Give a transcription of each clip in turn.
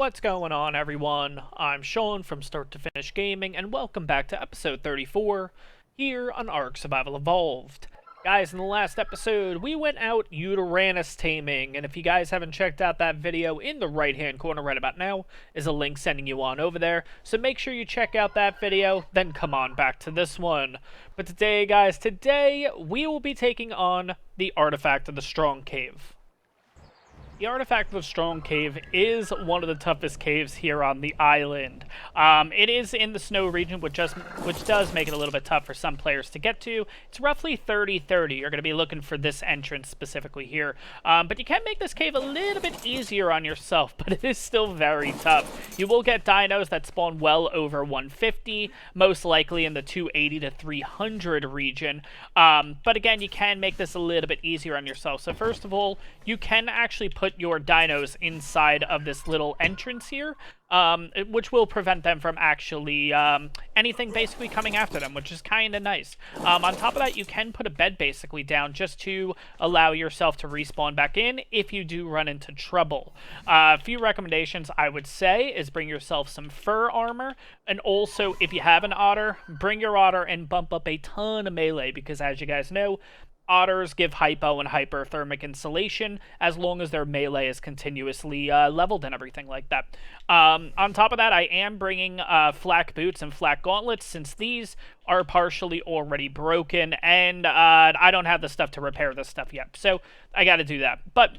What's going on, everyone? I'm Sean from Start to Finish Gaming, and welcome back to episode 34 here on ARK Survival Evolved. Guys, in the last episode, we went out Uranus taming, and if you guys haven't checked out that video, in the right-hand corner right about now is a link sending you on over there, so make sure you check out that video, then come on back to this one. But today, guys, we will be taking on the Artifact of the Strong Cave. The Artifact of the Strong Cave is one of the toughest caves here on the island. It is in the snow region, which does make it a little bit tough for some players to get to. It's roughly 30-30. You're going to be looking for this entrance specifically here. But you can make this cave a little bit easier on yourself, but it is still very tough. You will get dinos that spawn well over 150, most likely in the 280 to 300 region. But again, you can make this a little bit easier on yourself. So first of all, you can actually put your dinos inside of this little entrance here, which will prevent them from actually anything basically coming after them, which is kind of nice. On top of that, you can put a bed basically down just to allow yourself to respawn back in if you do run into trouble. A few recommendations I would say is bring yourself some fur armor, and also if you have an otter, bring your otter and bump up a ton of melee, because as you guys know, otters give hypo and hyperthermic insulation as long as their melee is continuously leveled and everything like that. On top of that, I am bringing flak boots and flak gauntlets, since these are partially already broken, and I don't have the stuff to repair this stuff yet, so I gotta do that. But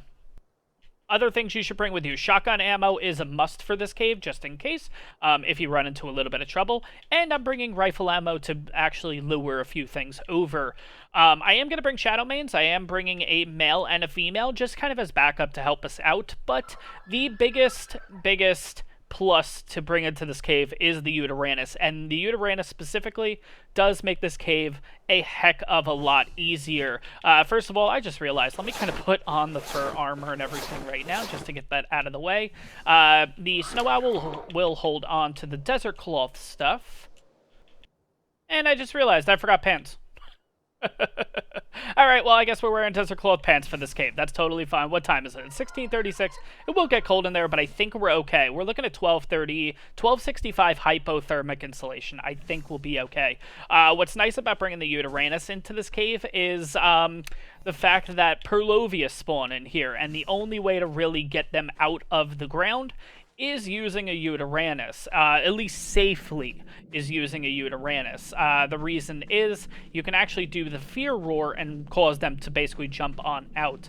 other things you should bring with you. Shotgun ammo is a must for this cave, just in case, if you run into a little bit of trouble. And I'm bringing rifle ammo to actually lure a few things over. I am going to bring shadow mains. I am bringing a male and a female, just kind of as backup to help us out. But the biggest plus to bring into this cave is the Uranus, and the Uranus specifically does make this cave a heck of a lot easier. First of all, I just realized, let me kind of put on the fur armor and everything right now, just to get that out of the way. The snow owl will hold on to the desert cloth stuff, and I just realized I forgot pants. Alright, well, I guess we're wearing desert cloth pants for this cave. That's totally fine. What time is it? It's 16:36. It will get cold in there, but I think we're okay. We're looking at 12:30, 1265 hypothermic insulation. I think we'll be okay. What's nice about bringing the Uranus into this cave is the fact that Purlovia spawn in here, and the only way to really get them out of the ground is using a Uranus, at least safely is using a Uranus. The reason is you can actually do the fear roar and cause them to basically jump on out.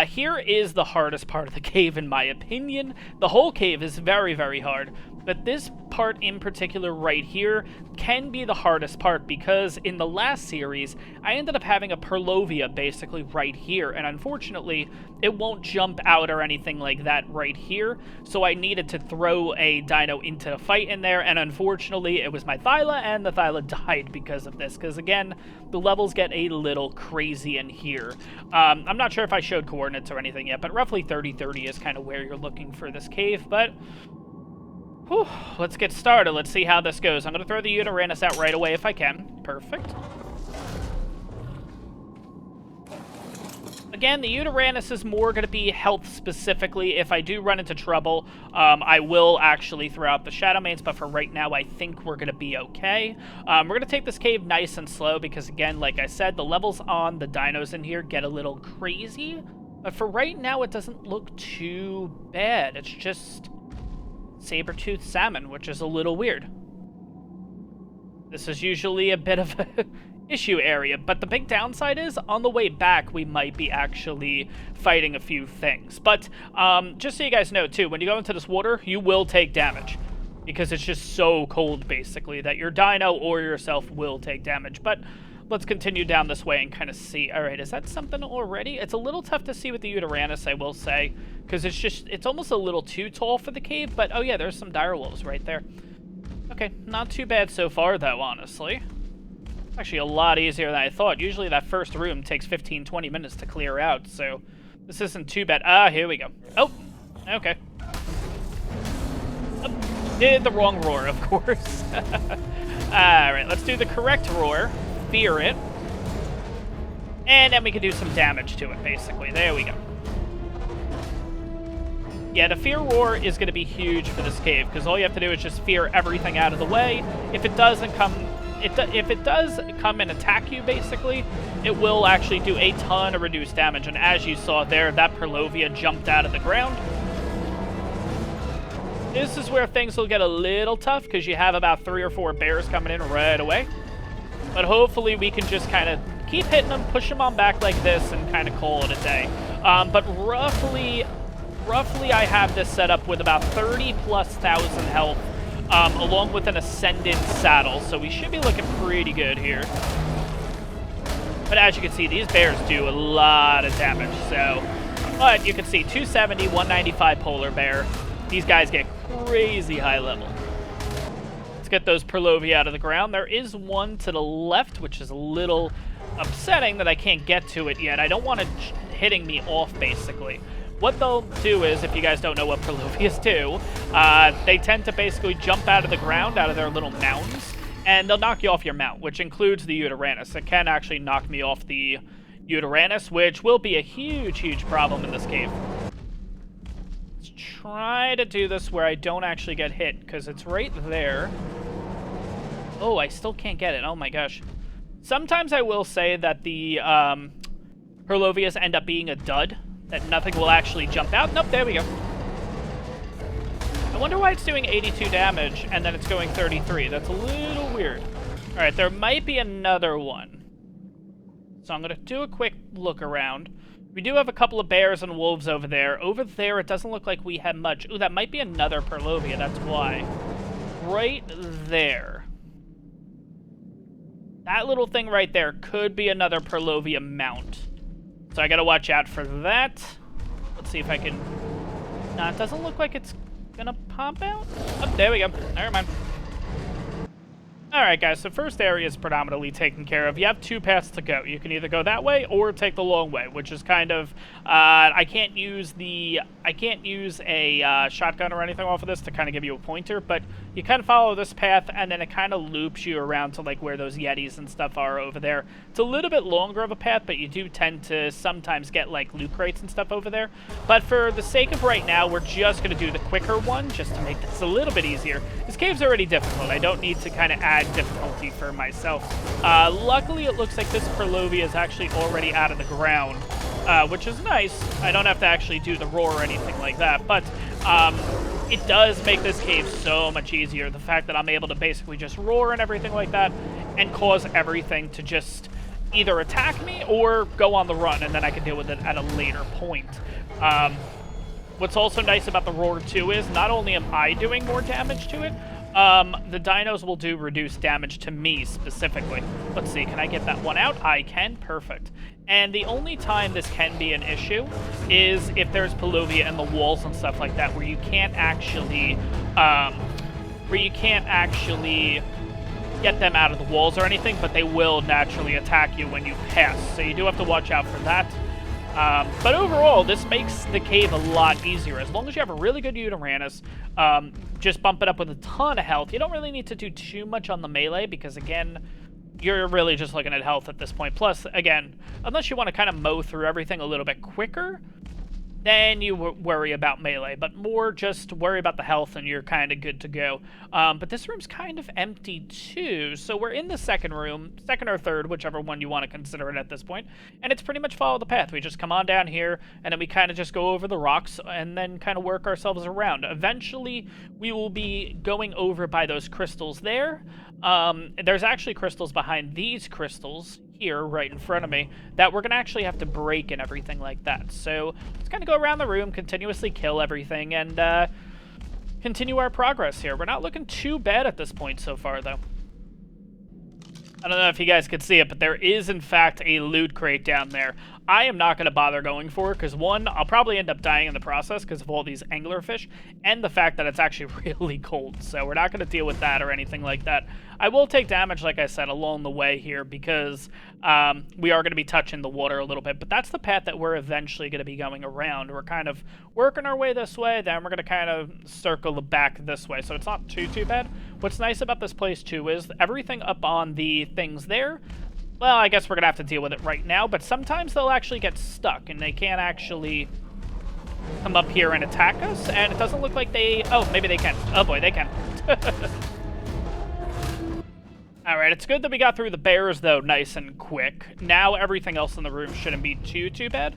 Here is the hardest part of the cave, in my opinion. The whole cave is very, very hard, but this part in particular right here can be the hardest part, because in the last series, I ended up having a Purlovia basically right here, and unfortunately, it won't jump out or anything like that right here, so I needed to throw a dino into the fight in there, and unfortunately, it was my Thyla, and the Thyla died because of this, because again, the levels get a little crazy in here. I'm not sure if I showed coordinates or anything yet, but roughly 30-30 is kind of where you're looking for this cave, but whew, let's get started. Let's see how this goes. I'm going to throw the Uranus out right away if I can. Perfect. Again, the Uranus is more going to be health specifically. If I do run into trouble, I will actually throw out the shadow mains, but for right now, I think we're going to be okay. We're going to take this cave nice and slow, because again, like I said, the levels on the dinos in here get a little crazy. But for right now, it doesn't look too bad. It's just saber-toothed salmon, which is a little weird. This is usually a bit of an issue area, but the big downside is on the way back we might be actually fighting a few things. But just so you guys know too, when you go into this water, you will take damage, because it's just so cold basically that your dino or yourself will take damage. But let's continue down this way and kind of see. All right, is that something already? It's a little tough to see with the Uranus, I will say, because it's almost a little too tall for the cave. But oh yeah, there's some direwolves right there. Okay, not too bad so far though, honestly. Actually a lot easier than I thought. Usually that first room takes 15-20 minutes to clear out, so this isn't too bad. Ah, here we go. Oh, okay. Oh, did the wrong roar, of course. Alright, let's do the correct roar. Fear it. And then we can do some damage to it, basically. There we go. Yeah, the Fear Roar is going to be huge for this cave, because all you have to do is just fear everything out of the way. If it doesn't come... If it does come and attack you, basically, it will actually do a ton of reduced damage. And as you saw there, that Perlovia jumped out of the ground. This is where things will get a little tough, because you have about 3 or 4 bears coming in right away. But hopefully we can just kind of keep hitting them, push them on back like this, and kind of call it a day. But roughly I have this set up with about 30+ thousand health, along with an Ascendant saddle, so we should be looking pretty good here. But as you can see, these bears do a lot of damage, so... But you can see 270, 195 polar bear. These guys get crazy high level. Let's get those Perlovia out of the ground. There is one to the left, which is a little upsetting that I can't get to it yet. I don't want it hitting me off, basically. What they'll do is, if you guys don't know what Perlovias do, they tend to basically jump out of the ground, out of their little mounds, and they'll knock you off your mount, which includes the Uteranus. It can actually knock me off the Uteranus, which will be a huge, huge problem in this cave. Let's try to do this where I don't actually get hit, because it's right there. Oh, I still can't get it. Oh my gosh. Sometimes I will say that the Perlovias end up being a dud, that nothing will actually jump out. Nope, there we go. I wonder why it's doing 82 damage and then it's going 33. That's a little weird. All right, there might be another one. So I'm going to do a quick look around. We do have a couple of bears and wolves over there. Over there, it doesn't look like we have much. Ooh, that might be another Perlovia, that's why. Right there. That little thing right there could be another Perlovia mount. So I gotta watch out for that. Let's see if I can... Nah, it doesn't look like it's gonna pop out. Oh, there we go. Never mind. Alright guys, so first area is predominantly taken care of. You have 2 paths to go. You can either go that way or take the long way, which is kind of... I can't use a shotgun or anything off of this to kind of give you a pointer, but you kind of follow this path and then it kind of loops you around to like where those Yetis and stuff are over there. It's a little bit longer of a path, but you do tend to sometimes get like loot crates and stuff over there. But for the sake of right now, we're just going to do the quicker one just to make this a little bit easier. This cave's already difficult. I don't need to kind of add difficulty for myself. Luckily, it looks like this Perlovia is actually already out of the ground, which is nice. I don't have to actually do the roar or anything like that, but it does make this cave so much easier. The fact that I'm able to basically just roar and everything like that and cause everything to just either attack me or go on the run, and then I can deal with it at a later point. What's also nice about the roar too is not only am I doing more damage to it, the dinos will do reduced damage to me specifically. Let's see, can I get that one out? I can, perfect. And the only time this can be an issue is if there's Perlovia in the walls and stuff like that, where you can't actually, get them out of the walls or anything, but they will naturally attack you when you pass. So you do have to watch out for that. But overall, this makes the cave a lot easier. As long as you have a really good Uteranus, just bump it up with a ton of health. You don't really need to do too much on the melee because, again, you're really just looking at health at this point. Plus, again, unless you want to kind of mow through everything a little bit quicker, then you worry about melee, but more just worry about the health and you're kind of good to go. But this room's kind of empty too, so we're in the second room, second or third, whichever one you want to consider it at this point, and it's pretty much follow the path. We just come on down here, and then we kind of just go over the rocks and then kind of work ourselves around. Eventually, we will be going over by those crystals there. There's actually crystals behind these crystals here right in front of me that we're gonna actually have to break and everything like that. So let's kind of go around the room, continuously kill everything, and continue our progress here. We're not looking too bad at this point so far, though. I don't know if you guys could see it, but there is, in fact, a loot crate down there. I am not going to bother going for it, because one, I'll probably end up dying in the process because of all these anglerfish, and the fact that it's actually really cold, so we're not going to deal with that or anything like that. I will take damage, like I said, along the way here, because we are going to be touching the water a little bit, but that's the path that we're eventually going to be going around. We're kind of working our way this way, then we're going to kind of circle back this way, so it's not too bad. What's nice about this place, too, is everything up on the things there, well, I guess we're going to have to deal with it right now, but sometimes they'll actually get stuck, and they can't actually come up here and attack us, and it doesn't look like they... Oh, maybe they can. Oh boy, they can. Alright, it's good that we got through the bears, though, nice and quick. Now everything else in the room shouldn't be too bad.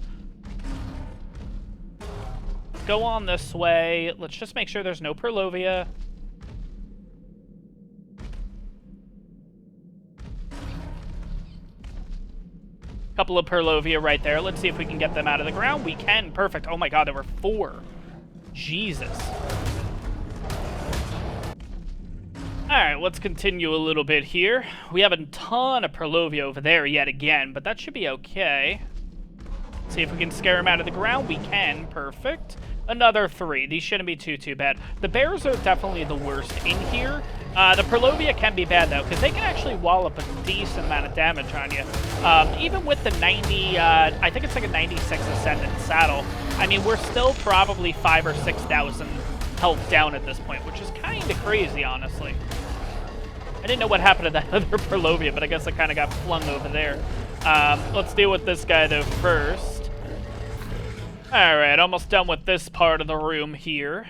Go on this way. Let's just make sure there's no Perlovia. Couple of Perlovia right there. Let's see if we can get them out of the ground. We can. Perfect. Oh my god, there were 4. Jesus. Alright, let's continue a little bit here. We have a ton of Perlovia over there yet again, but that should be okay. Let's see if we can scare them out of the ground. We can. Perfect. Another 3. These shouldn't be too bad. The bears are definitely the worst in here. The Perlovia can be bad, though, because they can actually wallop a decent amount of damage on you. Even with the 90, I think it's like a 96 Ascendant saddle, I mean, we're still probably 5,000 or 6,000 health down at this point, which is kind of crazy, honestly. I didn't know what happened to that other Perlovia, but I guess I kind of got flung over there. Let's deal with this guy, though, first. Alright, almost done with this part of the room here.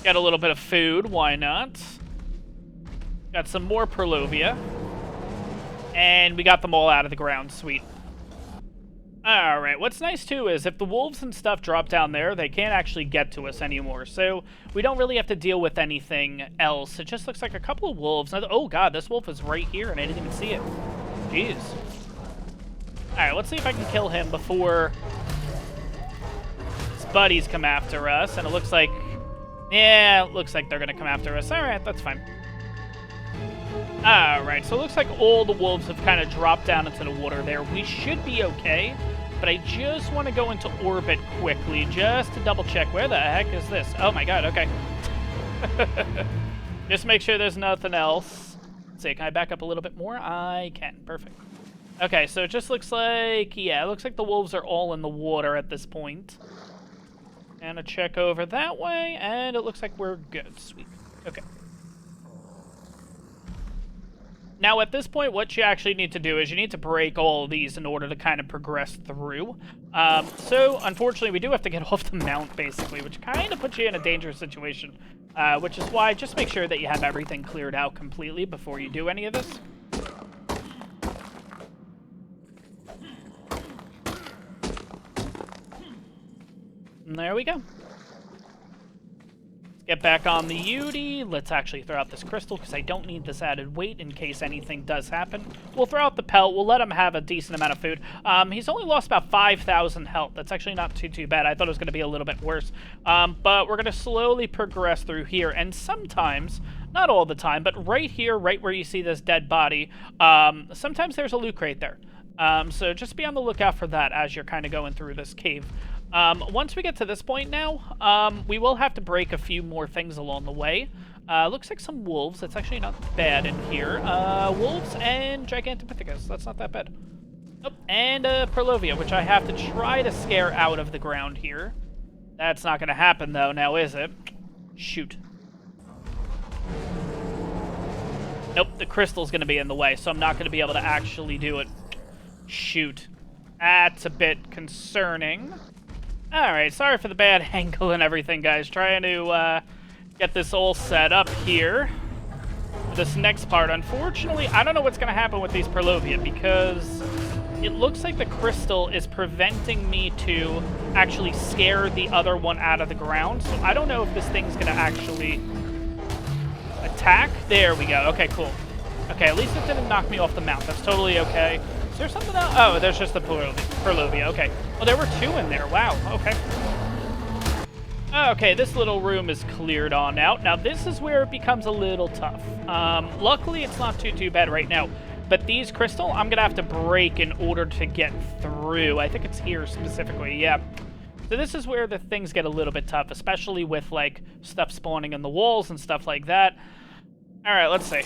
Got a little bit of food, why not? Got some more Perlovia. And we got them all out of the ground, sweet. Alright, what's nice too is if the wolves and stuff drop down there, they can't actually get to us anymore. So we don't really have to deal with anything else. It just looks like a couple of wolves. Oh god, this wolf is right here and I didn't even see it. Jeez. Alright, let's see if I can kill him before his buddies come after us. And it looks like... Yeah, it looks like they're going to come after us. Alright, that's fine. Alright, so it looks like all the wolves have kind of dropped down into the water there. We should be okay, but I just want to go into orbit quickly just to double check. Where the heck is this? Oh my god, okay. Just make sure there's nothing else. Let's see, can I back up a little bit more? I can, perfect. Okay, so it just looks like, yeah, it looks like the wolves are all in the water at this point. And a check over that way, and it looks like we're good. Sweet. Okay. Now, at this point, what you actually need to do is you need to break all of these in order to kind of progress through. So, unfortunately, we do have to get off the mount, basically, which kind of puts you in a dangerous situation. Which is why just make sure that you have everything cleared out completely before you do any of this. And there we go. Let's get back on the Yudi. Let's actually throw out this crystal because I don't need this added weight in case anything does happen. We'll throw out the pelt. We'll let him have a decent amount of food. He's only lost about 5,000 health. That's actually not too bad. I thought it was going to be a little bit worse. But we're going to slowly progress through here. And sometimes, not all the time, but right here, right where you see this dead body, sometimes there's a loot crate there. So just be on the lookout for that as you're kind of going through this cave. Once we get to this point now, we will have to break a few more things along the way. Looks like some wolves. That's actually not bad in here. Wolves and Gigantopithecus. That's not that bad. Oh, and Perlovia, which I have to try to scare out of the ground here. That's not going to happen, though, now is it? Shoot. Nope, the crystal's going to be in the way, so I'm not going to be able to actually do it. Shoot. That's a bit concerning. Alright, sorry for the bad angle and everything, guys. Trying to get this all set up here. This next part, unfortunately, I don't know what's going to happen with these Perlovia because it looks like the crystal is preventing me to actually scare the other one out of the ground. So I don't know if this thing's going to actually attack. There we go. Okay, cool. Okay, at least it didn't knock me off the mount. That's totally okay. Is there something else? Oh, there's just the Perlovia. Okay. Oh, there were 2 in there. Wow. Okay. Okay, this little room is cleared on out. Now, this is where it becomes a little tough. Luckily, it's not too bad right now. But these crystal, I'm going to have to break in order to get through. I think it's here specifically. Yeah. So this is where the things get a little bit tough, especially with, like, stuff spawning in the walls and stuff like that. All right, let's see.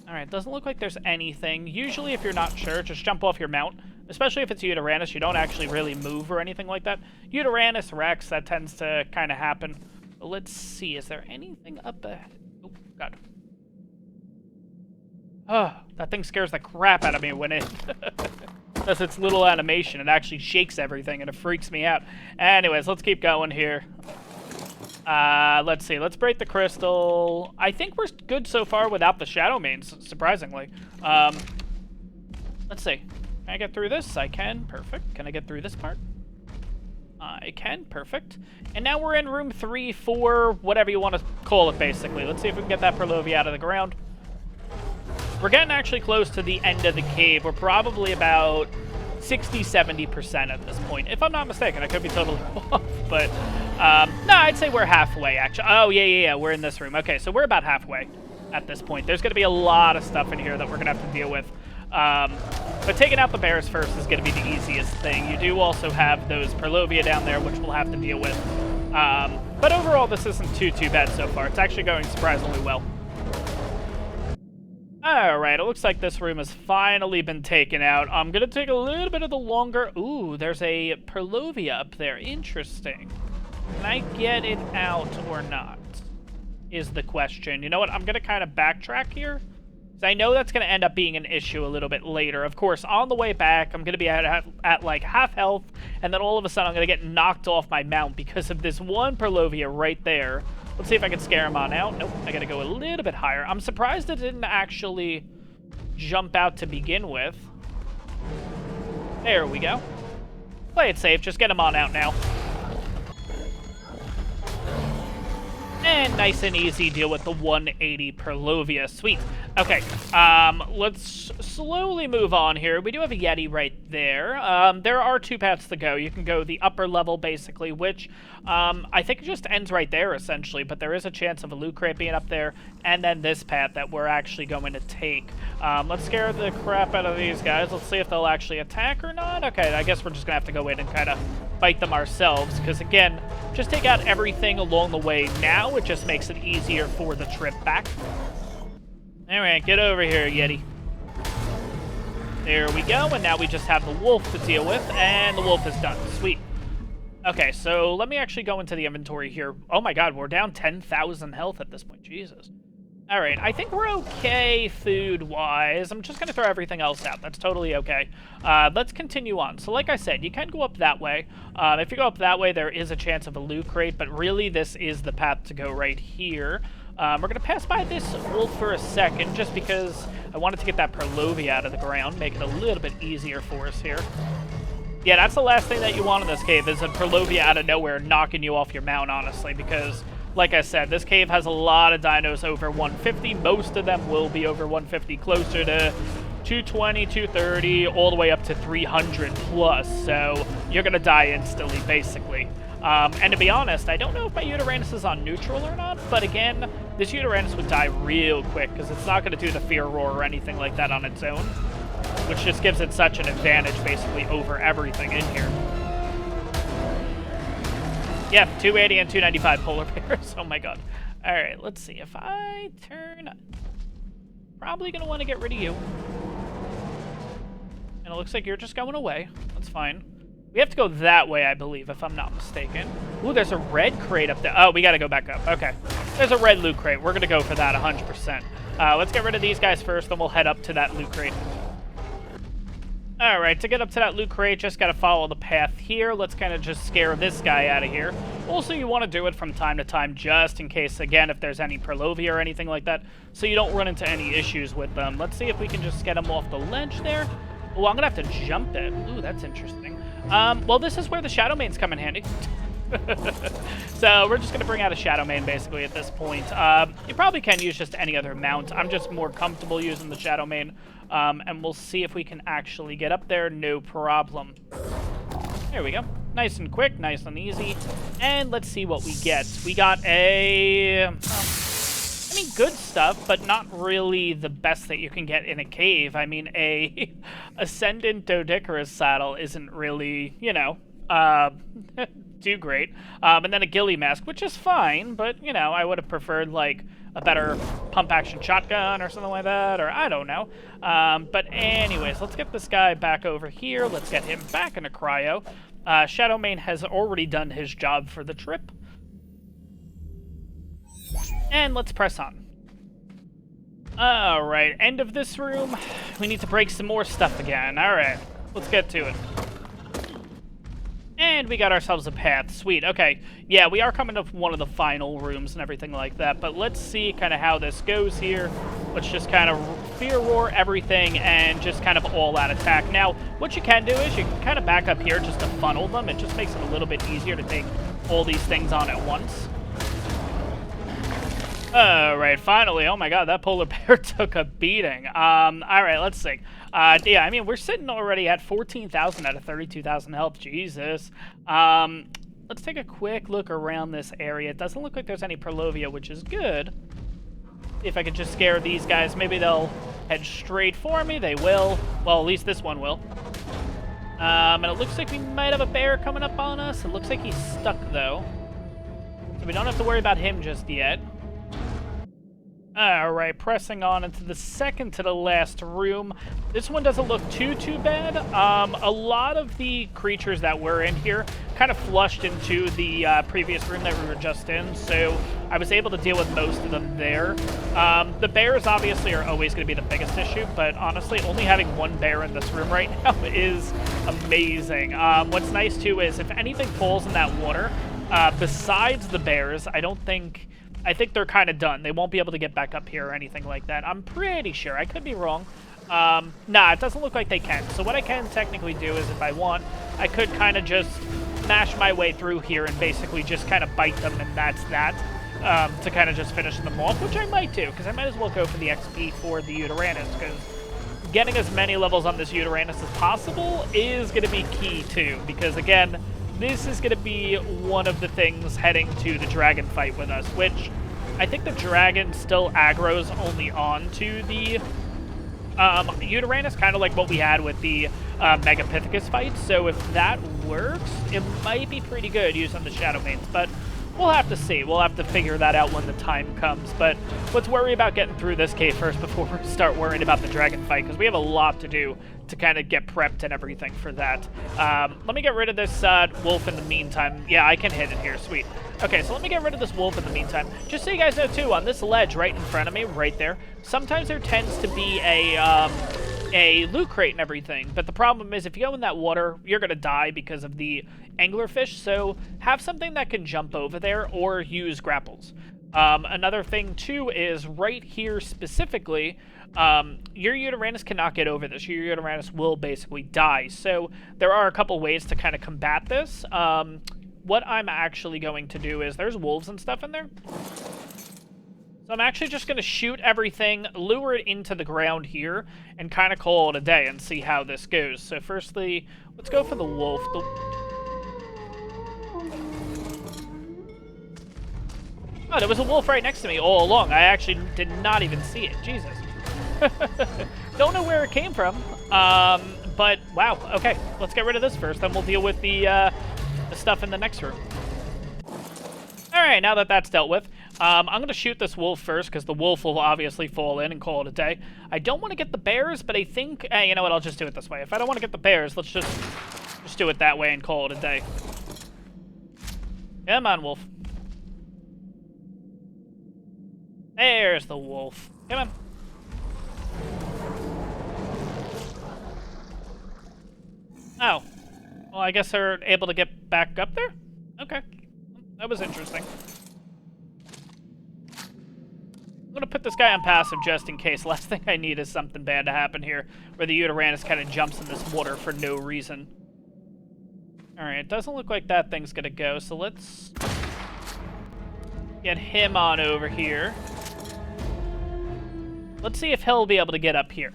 Alright, doesn't look like there's anything. Usually, if you're not sure, just jump off your mount. Especially if it's Uranus, you don't actually really move or anything like that. Uranus, Rex, that tends to kind of happen. But let's see, is there anything up ahead? Oh, God. Oh, that thing scares the crap out of me when it... That's its little animation. It actually shakes everything, and it freaks me out. Anyways, let's keep going here. Let's see. Let's break the crystal. I think we're good so far without the shadow mains, surprisingly. Let's see. Can I get through this? I can. Perfect. Can I get through this part? I can. Perfect. And now we're in room 3, 4, whatever you want to call it, basically. Let's see if we can get that Perlovia out of the ground. We're getting actually close to the end of the cave. We're probably about 60-70% at this point, if I'm not mistaken. I could be totally off, but no, I'd say we're halfway, actually. Oh, yeah, we're in this room. Okay, so we're about halfway at this point. There's going to be a lot of stuff in here that we're going to have to deal with. But taking out the bears first is going to be the easiest thing. You do also have those Perlovia down there, which we'll have to deal with. But overall, this isn't too bad so far. It's actually going surprisingly well. Alright, it looks like this room has finally been taken out. I'm going to take a little bit of the longer... Ooh, there's a Perlovia up there. Interesting. Can I get it out or not? Is the question. You know what? I'm going to kind of backtrack here. Because I know that's going to end up being an issue a little bit later. Of course, on the way back, I'm going to be at like half health. And then all of a sudden, I'm going to get knocked off my mount because of this one Perlovia right there. Let's see if I can scare him on out. Nope, I gotta go a little bit higher. I'm surprised it didn't actually jump out to begin with. There we go. Play it safe, just get him on out now. And nice and easy deal with the 180 Perlovia. Sweet. Okay, let's slowly move on here. We do have a Yeti right there. There are 2 paths to go. You can go the upper level, basically, which I think it just ends right there, essentially. But there is a chance of a loot crate being up there. And then this path that we're actually going to take. Let's scare the crap out of these guys. Let's see if they'll actually attack or not. Okay, I guess we're just going to have to go in and kind of fight them ourselves. Because, again, just take out everything along the way now. It just makes it easier for the trip back. Alright, get over here, Yeti. There we go, and now we just have the wolf to deal with, and the wolf is done. Sweet. Okay, so let me actually go into the inventory here. Oh my god, we're down 10,000 health at this point. Jesus. Alright, I think we're okay food-wise. I'm just going to throw everything else out. That's totally okay. Let's continue on. So like I said, you can go up that way. If you go up that way, there is a chance of a loot crate, but really this is the path to go right here. We're going to pass by this wolf for a second, just because I wanted to get that Perlovia out of the ground, make it a little bit easier for us here. Yeah, that's the last thing that you want in this cave, is a Perlovia out of nowhere knocking you off your mount, honestly, because, like I said, this cave has a lot of dinos over 150. Most of them will be over 150, closer to 220, 230, all the way up to 300 plus, so you're going to die instantly, basically. And to be honest, I don't know if my Uranus is on neutral or not, but again, this Uranus would die real quick, because it's not going to do the Fear Roar or anything like that on its own, which just gives it such an advantage, basically, over everything in here. Yeah, 280 and 295 polar bears. Oh my god. Alright, let's see. If I turn... Probably going to want to get rid of you. And it looks like you're just going away. That's fine. We have to go that way, I believe, if I'm not mistaken. Ooh, there's a red crate up there. Oh, we got to go back up. Okay. There's a red loot crate. We're going to go for that 100%. Let's get rid of these guys first, then we'll head up to that loot crate. Alright, to get up to that loot crate, just got to follow the path here. Let's kind of just scare this guy out of here. Also, you want to do it from time to time, just in case, again, if there's any Perlovia or anything like that, so you don't run into any issues with them. Let's see if we can just get him off the ledge there. Oh, I'm going to have to jump it. Ooh, that's interesting. Well, this is where the Shadow Mains come in handy. So we're just going to bring out a Shadow Main, basically, at this point. You probably can use just any other mount. I'm just more comfortable using the Shadow Main. And we'll see if we can actually get up there. No problem. There we go. Nice and quick, nice and easy. And let's see what we get. We got a... I mean, good stuff, but not really the best that you can get in a cave. I mean, a Ascendant Doedicurus saddle isn't really, you know, too great. And then a ghillie mask, which is fine, but, you know, I would have preferred, like, a better pump-action shotgun or something like that, or I don't know. But anyways, let's get this guy back over here. Let's get him back into cryo. Shadow Main has already done his job for the trip. And let's press on. Alright, end of this room. We need to break some more stuff again. Alright. Let's get to it. And we got ourselves a path. Sweet. Okay. Yeah, we are coming to one of the final rooms and everything like that. But let's see kind of how this goes here. Let's just kind of fear roar everything and just kind of all-out attack. Now, what you can do is you can kind of back up here just to funnel them. It just makes it a little bit easier to take all these things on at once. Alright, finally. Oh my god, that polar bear took a beating. Alright, let's see. Yeah, I mean, we're sitting already at 14,000 out of 32,000 health. Jesus. Let's take a quick look around this area. It doesn't look like there's any Perlovia, which is good. If I could just scare these guys, maybe they'll head straight for me. They will. Well, at least this one will. And it looks like we might have a bear coming up on us. It looks like he's stuck, though. So we don't have to worry about him just yet. Alright, pressing on into the second to the last room. This one doesn't look too bad. A lot of the creatures that were in here kind of flushed into the previous room that we were just in, so I was able to deal with most of them there. The bears obviously are always going to be the biggest issue, but honestly, only having one bear in this room right now is amazing. What's nice too is if anything falls in that water, besides the bears, I think they're kind of done. They won't be able to get back up here or anything like that. I'm pretty sure. I could be wrong. Nah, it doesn't look like they can. So what I can technically do is, if I want, I could kind of just mash my way through here and basically just kind of bite them, and that's that, to kind of just finish them off, which I might do, because I might as well go for the XP for the Uteranus, because getting as many levels on this Uteranus as possible is going to be key, too, because, again, this is going to be one of the things heading to the dragon fight with us, which I think the dragon still aggroes only onto the Uteranus, kind of like what we had with the Megapithecus fight. So if that works, it might be pretty good using the Shadow Mains, but we'll have to see. We'll have to figure that out when the time comes. But let's worry about getting through this cave first before we start worrying about the dragon fight, because we have a lot to do to kind of get prepped and everything for that. Let me get rid of this wolf in the meantime. Yeah, I can hit it here. Sweet. Okay, so let me get rid of this wolf in the meantime. Just so you guys know, too, on this ledge right in front of me, right there, sometimes there tends to be a loot crate and everything, but the problem is if you go in that water, you're going to die because of the anglerfish, so have something that can jump over there or use grapples. Another thing, too, is right here specifically, your Uteranus cannot get over this. Your Uteranus will basically die, so there are a couple ways to kind of combat this. What I'm actually going to do is, there's wolves and stuff in there. So I'm actually just going to shoot everything, lure it into the ground here, and kind of call it a day and see how this goes. So firstly, let's go for the wolf. Oh, there was a wolf right next to me all along. I actually did not even see it. Jesus. Don't know where it came from. But, wow. Okay, let's get rid of this first. Then we'll deal with the stuff in the next room. Alright, now that that's dealt with, I'm going to shoot this wolf first, because the wolf will obviously fall in and call it a day. I don't want to get the bears, but I think... you know what, I'll just do it this way. If I don't want to get the bears, let's just do it that way and call it a day. Come on, wolf. There's the wolf. Come on. Oh. Well, I guess they're able to get back up there? Okay. That was interesting. I'm going to put this guy on passive just in case. Last thing I need is something bad to happen here, where the Uteranus kind of jumps in this water for no reason. Alright, it doesn't look like that thing's going to go, so let's get him on over here. Let's see if he'll be able to get up here.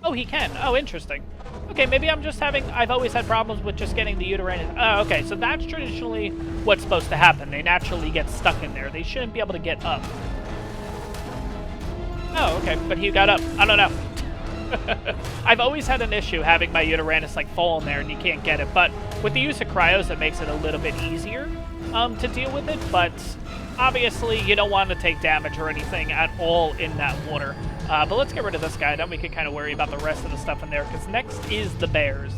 Oh, he can. Oh, interesting. Okay, maybe I'm just having... I've always had problems with just getting the Uteranus. Oh, okay, so that's traditionally what's supposed to happen. They naturally get stuck in there. They shouldn't be able to get up. Oh, okay, but he got up. I don't know. I've always had an issue having my Uteranus, like, fall in there and you can't get it. But with the use of cryos, it makes it a little bit easier to deal with it. But obviously, you don't want to take damage or anything at all in that water. But let's get rid of this guy, then we can kind of worry about the rest of the stuff in there, because next is the bears,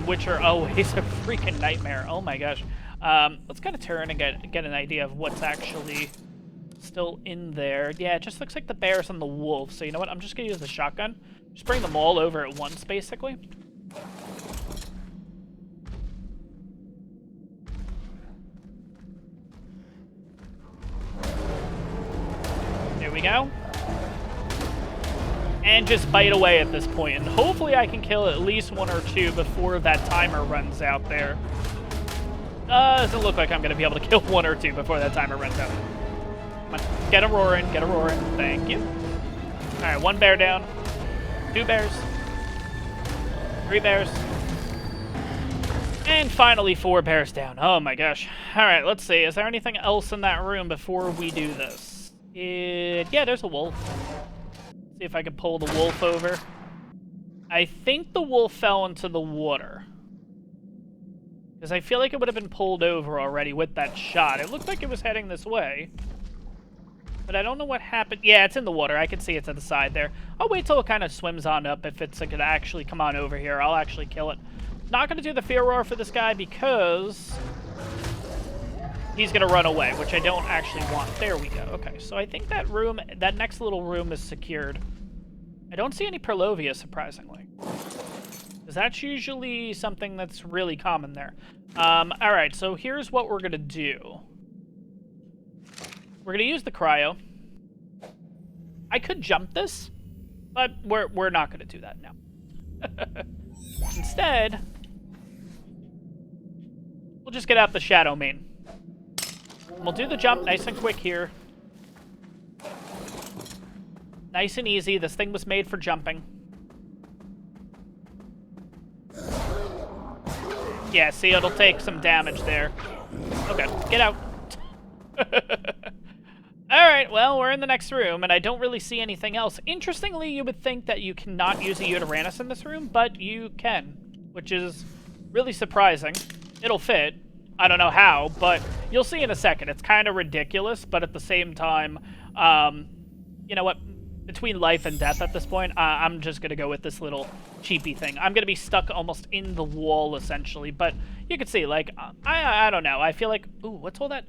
which are always a freaking nightmare. Oh my gosh. Let's kind of turn and get an idea of what's actually still in there. Yeah, it just looks like the bears and the wolves. So you know what? I'm just going to use the shotgun Just bring them all over at once, basically. There we go. And just bite away at this point. And hopefully I can kill at least 1 or 2 before that timer runs out there. Doesn't look like I'm going to be able to kill 1 or 2 before that timer runs out. Come on. Get a roaring, get a roaring. Thank you. Alright, 1 bear down. 2 bears. 3 bears. And finally 4 bears down. Oh my gosh. Alright, let's see. Is there anything else in that room before we do this? Yeah, there's a wolf. See if I can pull the wolf over. I think the wolf fell into the water. Because I feel like it would have been pulled over already with that shot. It looked like it was heading this way. But I don't know what happened. Yeah, it's in the water. I can see it to the side there. I'll wait till it kind of swims on up. If it's going to actually come on over here, I'll actually kill it. Not going to do the fear roar for this guy because he's going to run away, which I don't actually want. There we go. Okay, so I think that room, that next little room is secured. I don't see any Perlovia, surprisingly. Because that's usually something that's really common there. Alright, so here's what we're going to do. We're going to use the cryo. I could jump this, but we're not going to do that now. Instead, we'll just get out the shadow main. We'll do the jump nice and quick here. Nice and easy. This thing was made for jumping. Yeah, see, it'll take some damage there. Okay, get out. Alright, well, we're in the next room, and I don't really see anything else. Interestingly, you would think that you cannot use a Uranus in this room, but you can, which is really surprising. It'll fit. I don't know how, but you'll see in a second. It's kind of ridiculous, but at the same time, you know what? Between life and death at this point, I'm just going to go with this little cheapy thing. I'm going to be stuck almost in the wall, essentially, but you can see, like, I don't know. I feel like, ooh, what's all that?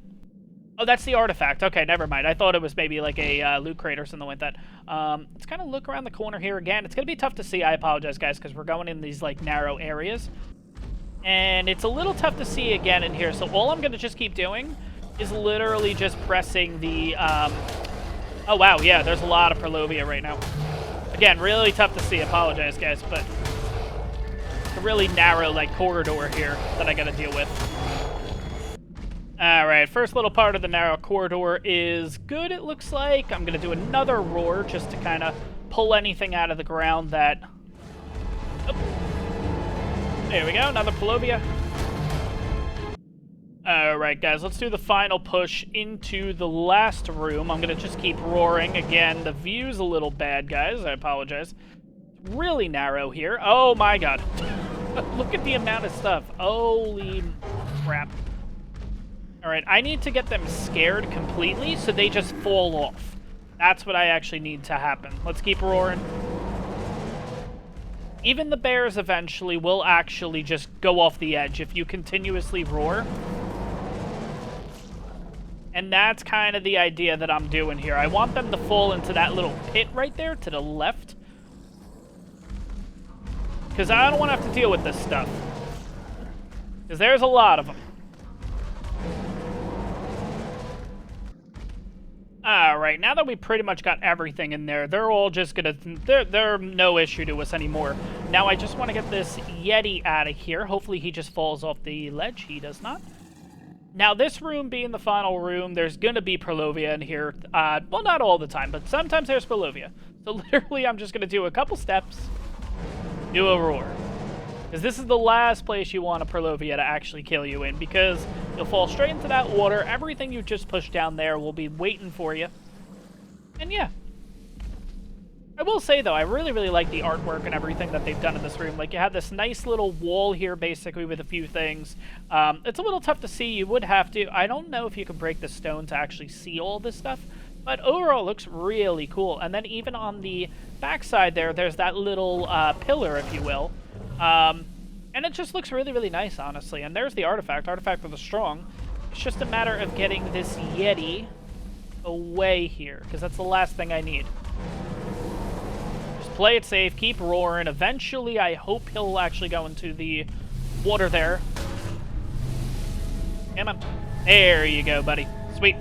Oh, that's the artifact. Okay, never mind. I thought it was maybe like a loot crate or something like that. Let's kind of look around the corner here again. It's going to be tough to see. I apologize, guys, because we're going in these, like, narrow areas. And it's a little tough to see again in here. So all I'm going to just keep doing is literally just pressing the... Oh, wow, yeah, there's a lot of Perlovia right now. Again, really tough to see. Apologize, guys, but it's a really narrow, like, corridor here that I got to deal with. Alright, first little part of the narrow corridor is good, it looks like. I'm going to do another roar just to kind of pull anything out of the ground that... Oh. There we go, another Perlovia. Alright, guys, let's do the final push into the last room. I'm going to just keep roaring. Again, the view's a little bad, guys. I apologize. It's really narrow here. Oh, my God. Look at the amount of stuff. Holy crap. Alright, I need to get them scared completely so they just fall off. That's what I actually need to happen. Let's keep roaring. Even the bears eventually will actually just go off the edge if you continuously roar. And that's kind of the idea that I'm doing here. I want them to fall into that little pit right there to the left. Because I don't want to have to deal with this stuff. Because there's a lot of them. Alright, now that we pretty much got everything in there, they're all just gonna... They're no issue to us anymore. Now I just want to get this Yeti out of here. Hopefully he just falls off the ledge. He does not. Now this room being the final room, there's gonna be Perlovia in here. Well, not all the time, but sometimes there's Perlovia. So literally I'm just gonna do a couple steps, do a roar. Because this is the last place you want a Perlovia to actually kill you in, because you'll fall straight into that water. Everything you just pushed down there will be waiting for you. And yeah. I will say, though, I really, really like the artwork and everything that they've done in this room. Like, you have this nice little wall here, basically, with a few things. It's a little tough to see. You would have to... I don't know if you could break the stone to actually see all this stuff. But overall, it looks really cool. And then even on the backside there, there's that little pillar, if you will. And it just looks really, really nice, honestly. And there's the artifact. Artifact of the Strong. It's just a matter of getting this Yeti away here, because that's the last thing I need. Just play it safe, keep roaring. Eventually, I hope he'll actually go into the water there. Come on. There you go, buddy. Sweet.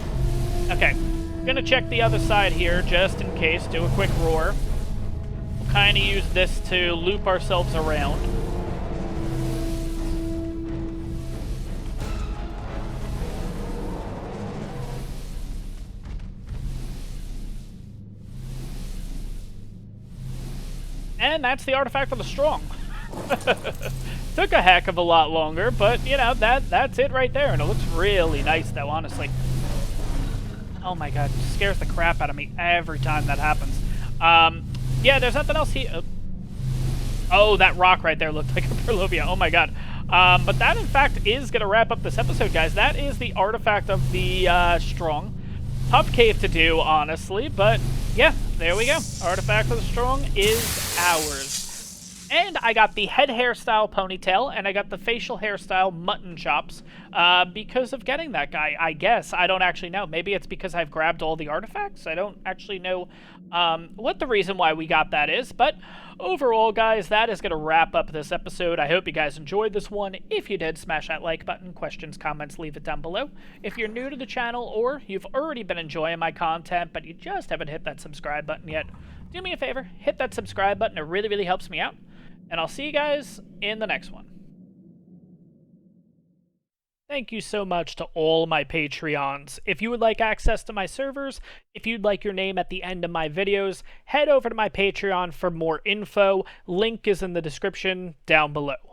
Okay. I'm gonna check the other side here, just in case. Do a quick roar. We'll kind of use this to loop ourselves around. And that's the artifact of the strong. Took a heck of a lot longer, but, you know, that's it right there. And it looks really nice, though, honestly. Oh my god, it scares the crap out of me every time that happens. Yeah, there's nothing else here. Oh, that rock right there looked like a Perlovia. Oh my god. But that, in fact, is going to wrap up this episode, guys. That is the artifact of the strong. Tough cave to do, honestly, but yeah, there we go. Artifact of the strong is ours. And I got the head hairstyle ponytail, and I got the facial hairstyle mutton chops because of getting that guy, I guess. I don't actually know. Maybe it's because I've grabbed all the artifacts. I don't actually know what the reason why we got that is, but overall, guys, that is going to wrap up this episode. I hope you guys enjoyed this one. If you did, smash that like button. Questions, comments, leave it down below. If you're new to the channel or you've already been enjoying my content, but you just haven't hit that subscribe button yet, do me a favor, hit that subscribe button. It really, really helps me out. And I'll see you guys in the next one. Thank you so much to all my Patreons. If you would like access to my servers, if you'd like your name at the end of my videos, head over to my Patreon for more info. Link is in the description down below.